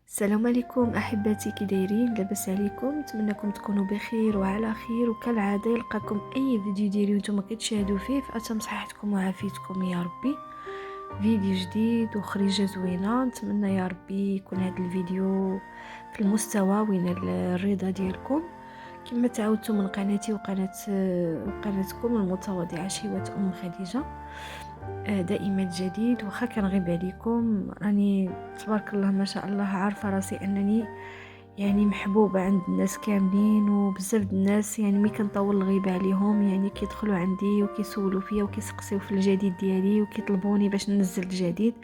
السلام عليكم احبتي، كي دايرين؟ لاباس عليكم؟ نتمنىكم تكونوا بخير وعلى خير، وكالعاده يلقاكم اي فيديو ديالي وانتم كتشاهدوا فيه في اتم صحتكم وعافيتكم يا ربي. فيديو جديد وخريجه زوينه، نتمنى يا ربي يكون هذا الفيديو في المستوى وين الرضا ديالكم كما تعودتوا من قناتي وقناتكم المتواضعه شيوة ام خديجه. دائما جديد، وخا كنغيب عليكم راني تبارك الله ما شاء الله عارفه راسي انني يعني محبوبه عند الناس كاملين، وبزاف د الناس يعني ملي كنطول الغيبه عليهم يعني كيدخلوا عندي وكيسولوا فيا وكيسقسيو في الجديد ديالي وكيطلبوني باش ننزل الجديد.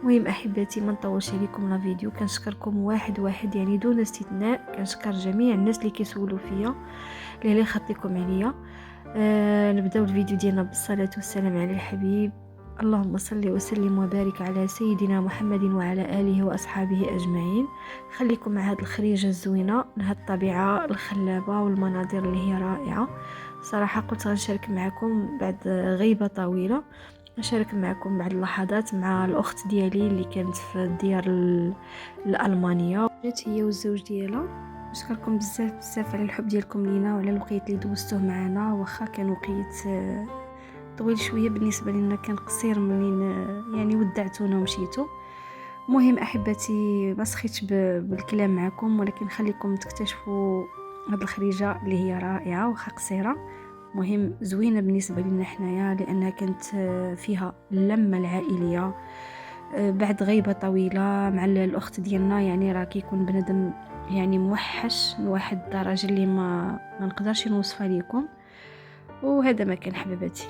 المهم احبتي ما نطولش عليكم لا فيديو، كنشكركم واحد واحد يعني دون استثناء، كنشكر جميع الناس اللي كيسولوا فيا اللي يخطيكم عليا. نبداو الفيديو ديالنا بالصلاه والسلام على الحبيب. اللهم صل وسلم وبارك على سيدنا محمد وعلى آله وأصحابه أجمعين. خليكم مع هذه الخريجة الزوينة، هذه الطبيعة الخلابة والمناظر اللي هي رائعة. صراحة قلت غنشارك معكم بعد غيبة طويلة، نشارك معكم بعض اللحظات مع الأخت ديالي اللي كانت في الديار الألمانية، جات هي والزوج ديالها. نشكركم بزاف بزاف على الحب ديالكم لينا وعلى الوقت اللي دوزتوه معنا، واخا كان وقيت طويل شويه بالنسبه لنا، كان قصير منين يعني ودعتونا ومشيتوا. مهم احبتي ما سخيتش بالكلام معكم، ولكن خليكم تكتشفوا هاد الخريجه اللي هي رائعه وخا قصيره، مهم زوينه بالنسبه لنا حنايا لانها كانت فيها اللمه العائليه بعد غيبه طويله مع الاخت ديالنا. يعني راه كيكون بنادم يعني موحش لواحد الدرجه اللي ما نقدرش نوصفها لكم. وهذا ما كان حبيباتي.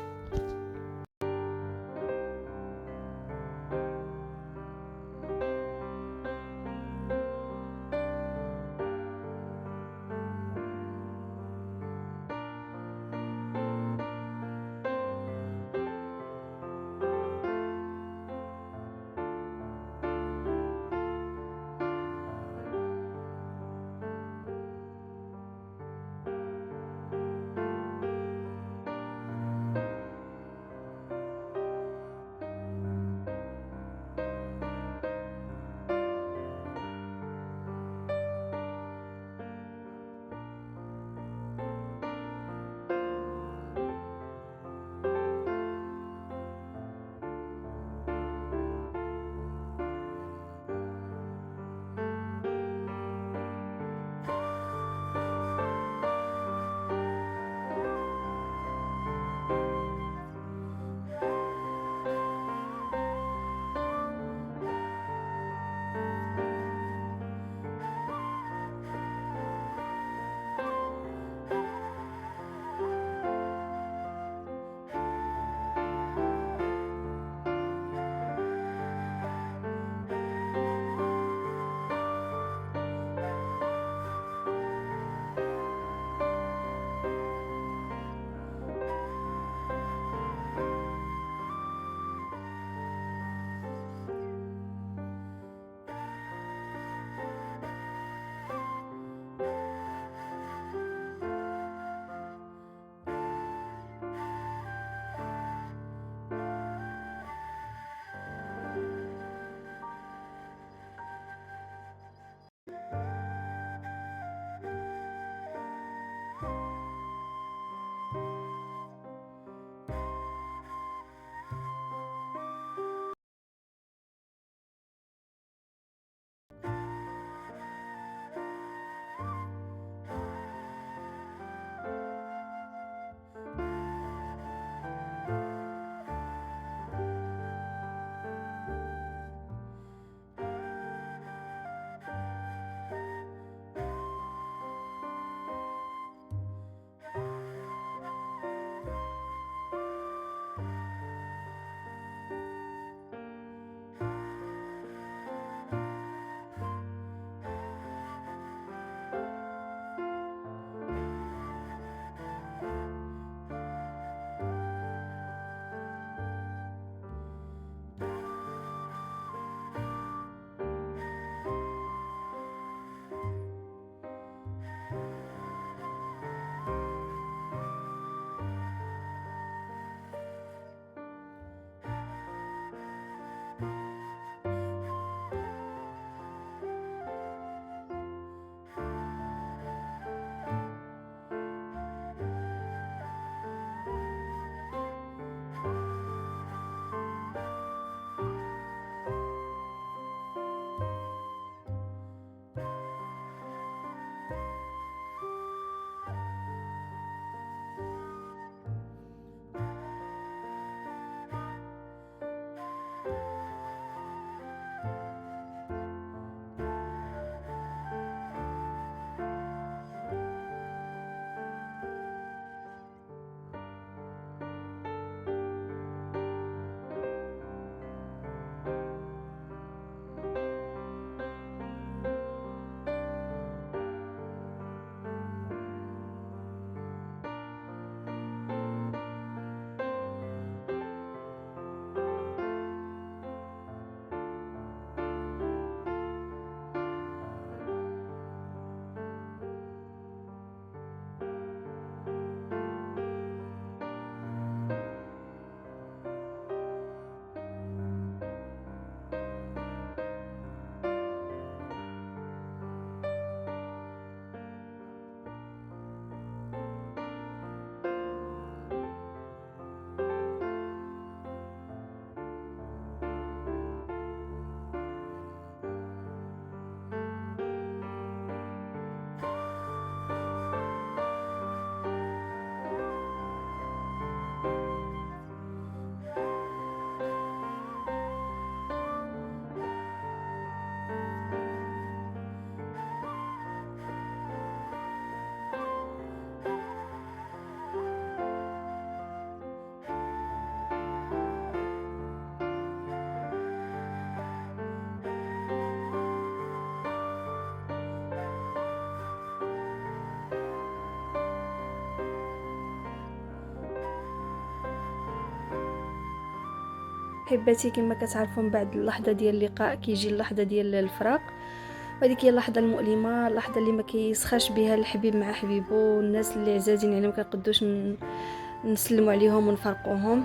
حباتي كما كتعرفوا من بعد اللحظه ديال اللقاء كيجي اللحظه ديال الفراق، وهذيك هي اللحظه المؤلمه، اللحظه اللي ما كيسخاش بها الحبيب مع حبيبه، والناس اللي عزازين عليهم ما كنقدوش نسلموا عليهم ونفرقوهم.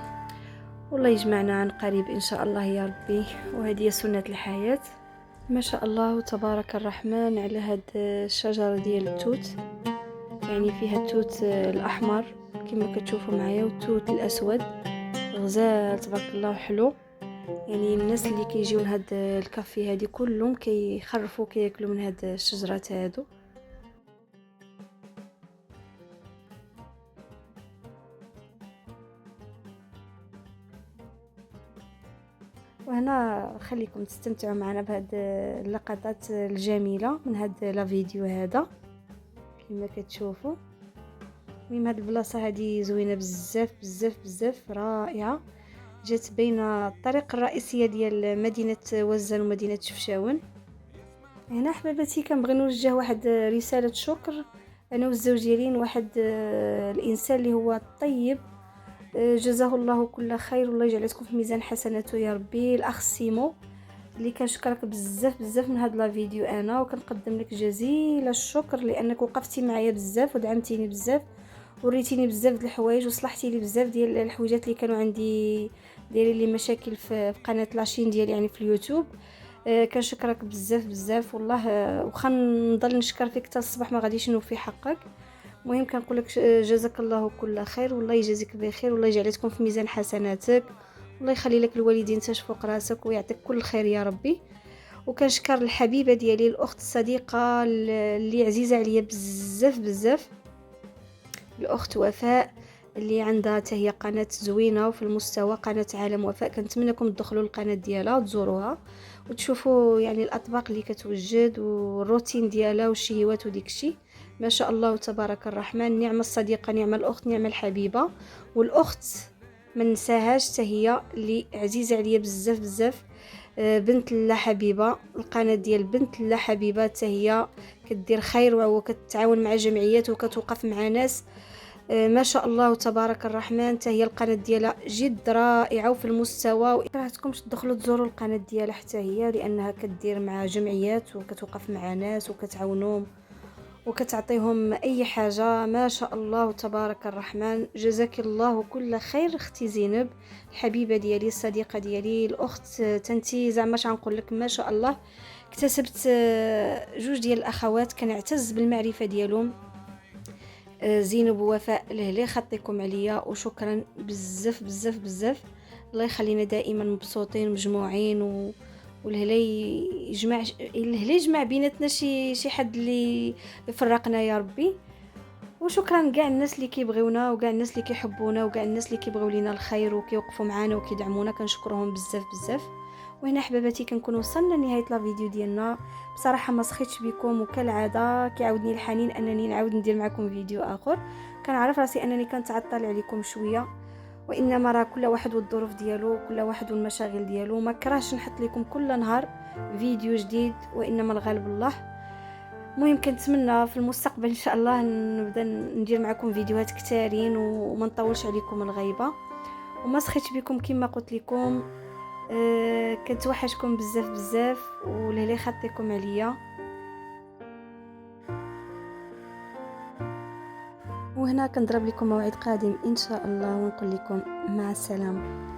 والله يجمعنا عن قريب ان شاء الله يا ربي، وهذه هي سنه الحياه. ما شاء الله تبارك الرحمن على هاد الشجره ديال التوت، يعني فيها التوت الاحمر كما كتشوفوا معايا والتوت الاسود غزال تبارك الله حلو. يعني الناس اللي كيجيو لهاد الكافي هادي كلهم كيخرفوا كياكلوا من هاد الشجرات هادو. وهنا خليكم تستمتعوا معنا بهاد اللقطات الجميله من هاد لا فيديو هذا كما كتشوفوا. المهم هاد البلاصه هادي زوينه بزاف بزاف بزاف رائعه، جات بين الطريق الرئيسيه ديال مدينه وزن ومدينه شفشاون. هنا حباباتي كنبغي نوجه واحد رساله شكر انا والزوج ديالي، واحد الانسان اللي هو طيب، جزاه الله كل خير والله يجعلكم في ميزان حسناته يا ربي. الاخ سيمو اللي كنشكرك بزاف بزاف من هاد لا فيديو انا، وكنقدم لك جزيل الشكر لانك وقفتي معايا بزاف ودعمتيني بزاف وريتيني بزاف د الحوايج وصلحتي لي بزاف ديال الحويجات اللي كانوا عندي دايرين لي مشاكل في قناه لاشين ديالي يعني في اليوتيوب. كنشكرك بزاف بزاف والله، وخا نضل نشكر فيك حتى الصباح ما غاديش نوفي حقك. المهم كنقول لك جزاك الله كل خير والله يجازيك بخير والله يجعلكم في ميزان حسناتك، والله يخلي لك الوالدين تاش فوق راسك ويعطيك كل خير يا ربي. وكنشكر الحبيبه ديالي الاخت الصديقه اللي عزيزه عليا بزاف بزاف، الاخت وفاء اللي عندها حتى هي قناه زوينه وفي المستوى، قناه عالم وفاء. كنتمنىكم تدخلوا القناه ديالها وتزوروها وتشوفوا يعني الاطباق اللي كتوجد والروتين ديالها والشهيوات وديكشي. ما شاء الله تبارك الرحمن، نعم الصديقه نعم الاخت نعم الحبيبه. والاخت ما ننساهاش حتى هي اللي عزيزه عليا بزاف بزاف، بنت لا حبيبه، القناه ديال بنت لا حبيبه حتى هي كدير خير وكتعاون مع جمعيات وكتوقف مع ناس ما شاء الله تبارك الرحمن. حتى هي القناه ديالها جد رائعه وفي المستوى، وكرهتكمش تدخلوا تزوروا القناه ديالها حتى هي لانها كدير مع جمعيات وكتوقف مع ناس وكتعاونهم وكتعطيهم اي حاجه. ما شاء الله تبارك الرحمن، جزاك الله كل خير اختي زينب الحبيبه ديالي الصديقه ديالي الاخت. تنتي زعما نقول لك ما شاء الله اكتسبت جوج ديال الاخوات كنعتز بالمعرفه ديالهم، زينب ووفاء. لهلا خطيكم عليا وشكرا بزاف بزاف بزاف. الله يخلينا دائما مبسوطين مجموعين والهلا يجمع بيناتنا شي حد اللي يفرقنا يا ربي. وشكرا كاع الناس اللي كيبغيونا وكاع الناس اللي كيحبونا وكاع الناس اللي كيبغيو لينا الخير وكيوقفوا معانا وكيدعمونا، كنشكرهم بزاف بزاف. وهنا حباباتي كنكون وصلنا لنهايه لا فيديو ديالنا. بصراحه ما سخيتش بكم وكالعاده كيعاودني الحنين انني نعاود ندير معكم فيديو اخر. كنعرف راسي انني كنتعطل عليكم شويه، وانما راه كل واحد والظروف ديالو كل واحد والمشاغل ديالو. ما كرهش نحط لكم كل نهار فيديو جديد، وانما الغالب الله. المهم كنتمنى في المستقبل ان شاء الله نبدا ندير معكم فيديوهات كتارين وما نطولش عليكم الغيبه. وما سخيتش بكم كما قلت لكم، كنتوحشكم بزاف بزاف ولهلا خطيكم عليا. وهنا كنضرب لكم موعد قادم ان شاء الله ونقول لكم مع السلامه.